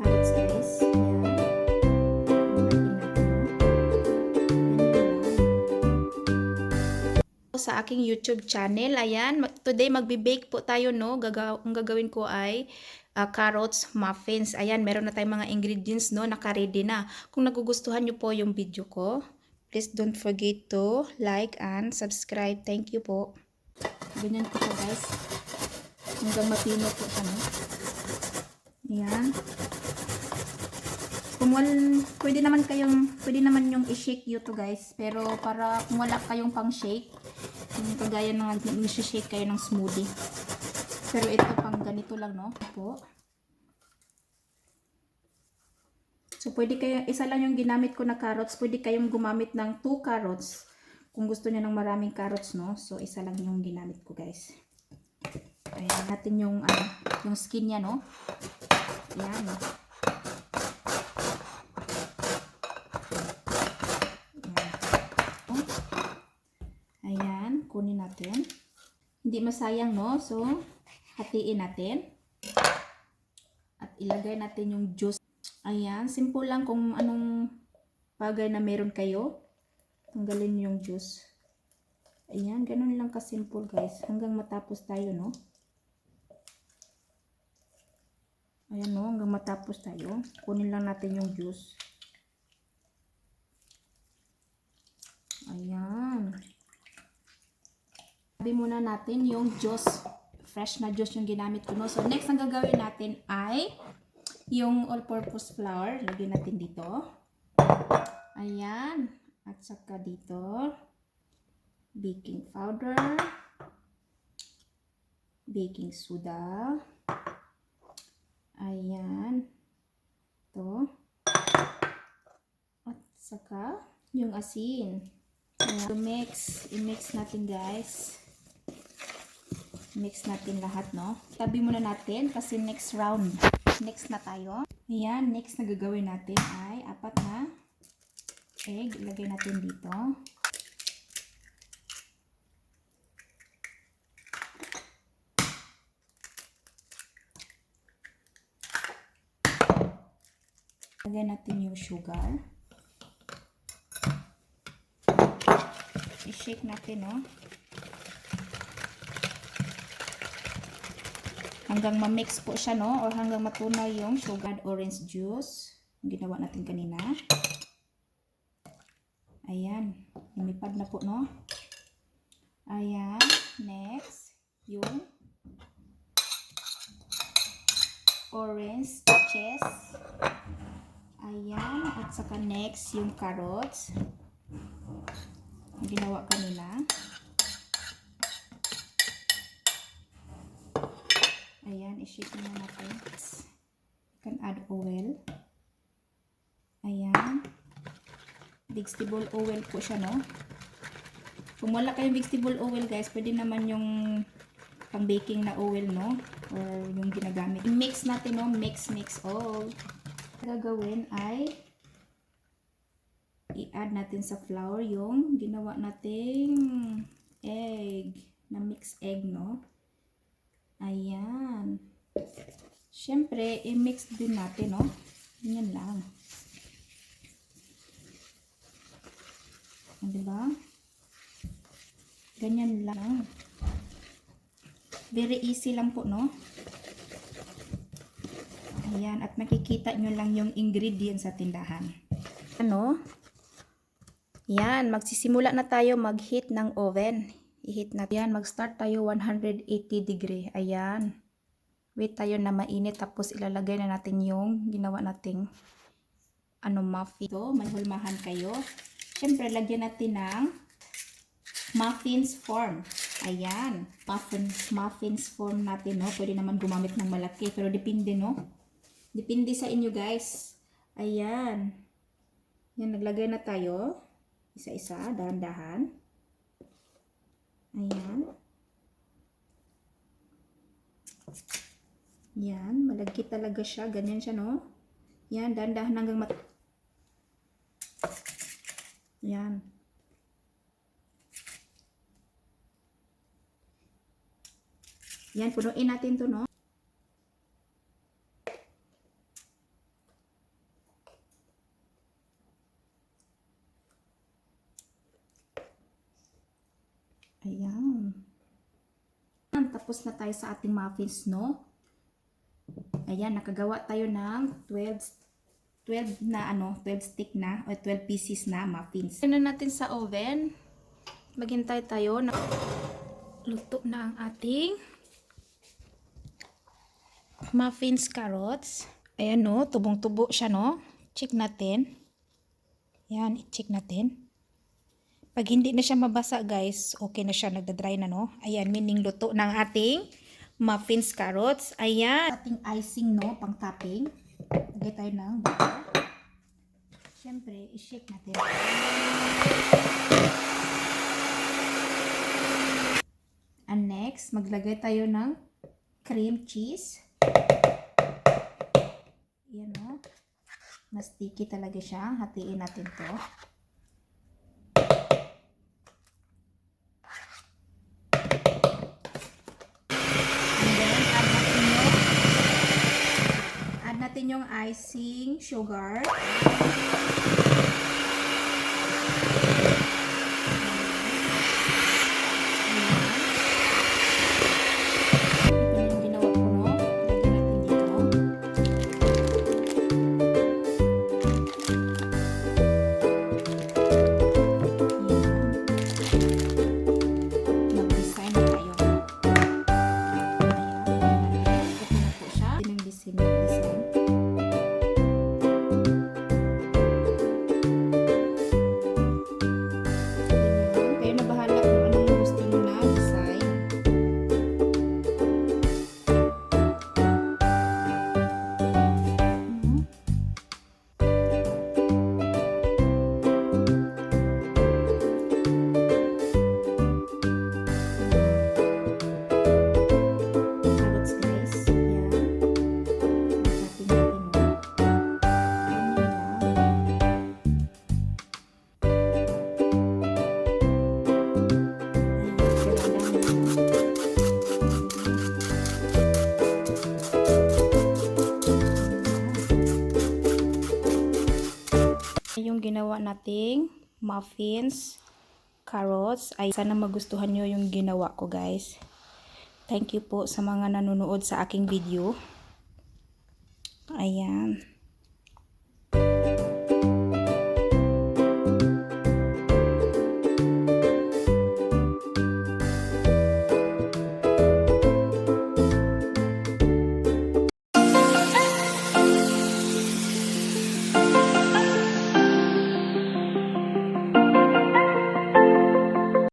carrots guys. Ayan. Kumain natin, no? Sa aking YouTube channel. Ayan, today magbe-bake po tayo, no? Ang gagawin ko ay carrots muffins. Ayan, meron na tayong mga ingredients, no? Naka-ready na. Kung nagugustuhan nyo po yung video ko, please don't forget to like and subscribe. Thank you po. Ganyan po siya guys. Hanggang mapino po siya, no? Ayan. Pwede naman yung i-shake ito guys. Pero para kung wala kayong pang shake, yung kagaya ng i-shake kayo ng smoothie. Pero ito pang ganito lang, no? Po. So pwede kayo, isa lang yung ginamit ko na carrots. Pwede kayong gumamit ng 2 carrots. Kung gusto niyo ng maraming carrots, no? So isa lang yung ginamit ko, guys. Ayan natin yung skin niya, no? Ayan. Ayan, kunin natin. Hindi masayang, no? So, hatiin natin. At ilagay natin yung juice. Ayan, simple lang kung anong bagay na meron kayo. Tanggalin yung juice. Ayan, ganun lang ka-simple guys. Hanggang matapos tayo, no? Ayan, no? Hanggang matapos tayo. Kunin lang natin yung juice. Ayan. Sabi muna natin yung juice. Fresh na juice yung ginamit ko, no? So, next ang gagawin natin ay yung all-purpose flour. Lagyan natin dito. Ayan. At saka dito. Baking powder. Baking soda. Ayan. Ito. At saka yung asin. Ayan. I-mix natin guys. Mix natin lahat, no? Tabi muna natin kasi next round. Next na tayo. Ayan, next na gagawin natin ay 4 na egg. Ilagay natin dito. Ilagay natin yung sugar. I-shake natin, no? Hanggang ma-mix po siya, no? Or hanggang matunaw yung sugar. Orange juice. Yung ginawa natin kanina. Ayan. Lumipad na po, no? Ayan. Next, yung orange peaches. Ayan. At saka next, yung carrots. Yung ginawa kanina. Ayan, i-shake na natin. You can add oil. Ayan. Vegetable oil po siya, no? Kung wala kayong vegetable oil, guys, pwede naman yung pang baking na oil, no? Or yung ginagamit. I-mix natin, no? Mix all. Gagawin ay i-add natin sa flour yung ginawa nating egg. Na mix egg, no? Ayan. Siyempre, i-mix din natin, no? Ganyan lang. Diba? Ganyan lang. Very easy lang po, no? Ayan. At makikita nyo lang yung ingredients sa tindahan. Ano? Yan. Magsisimula na tayo mag-heat ng oven. I-heat natin. Ayan. Mag-start tayo 180 degree. Ayan. Wait tayo na mainit. Tapos ilalagay na natin yung ginawa nating muffin. Ito, may hulmahan kayo. Siyempre, lagyan natin ng muffins form. Ayan. Muffins form natin, no? Pwede naman gumamit ng malaki. Pero depende, no? Depende sa inyo, guys. Ayan. Yan, naglagay na tayo. Isa-isa, dahan-dahan. Ayan. Yan, malagkit talaga siya. Ganyan siya, no? Yan, dahan-dahan hanggang yan. Yan, punuin natin to, no? tapos na tayo sa ating muffins, no? Ayan, nakagawa tayo ng 12 stick na o 12 pieces na muffins. Ito na natin sa oven. Maghintay tayo na luto na ang ating muffins carrots. Ayan, no, tubong-tubo siya, no? Check natin. Ayan, i-check natin. Pag hindi na siya mabasa, guys, okay na siya, nagda-dry na, no? Ayan, meaning luto ng ating muffins carrots. Ayan, ating icing, no, pang topping. Lagay tayo ng butter. Siyempre, i-shake natin. And next, maglagay tayo ng cream cheese. Ayan, no? Mas sticky talaga siya. Hatiin natin to. Natin yung icing sugar. Ito na yung ginawa ko, no? Lagyan natin dito. Mag-design na tayo. Ayan. Ito na po siya. Ito yung design. Yung ginawa nating muffins carrots. Ay, sana magustuhan nyo yung ginawa ko, guys. Thank you po sa mga nanonood sa aking video. Ayan.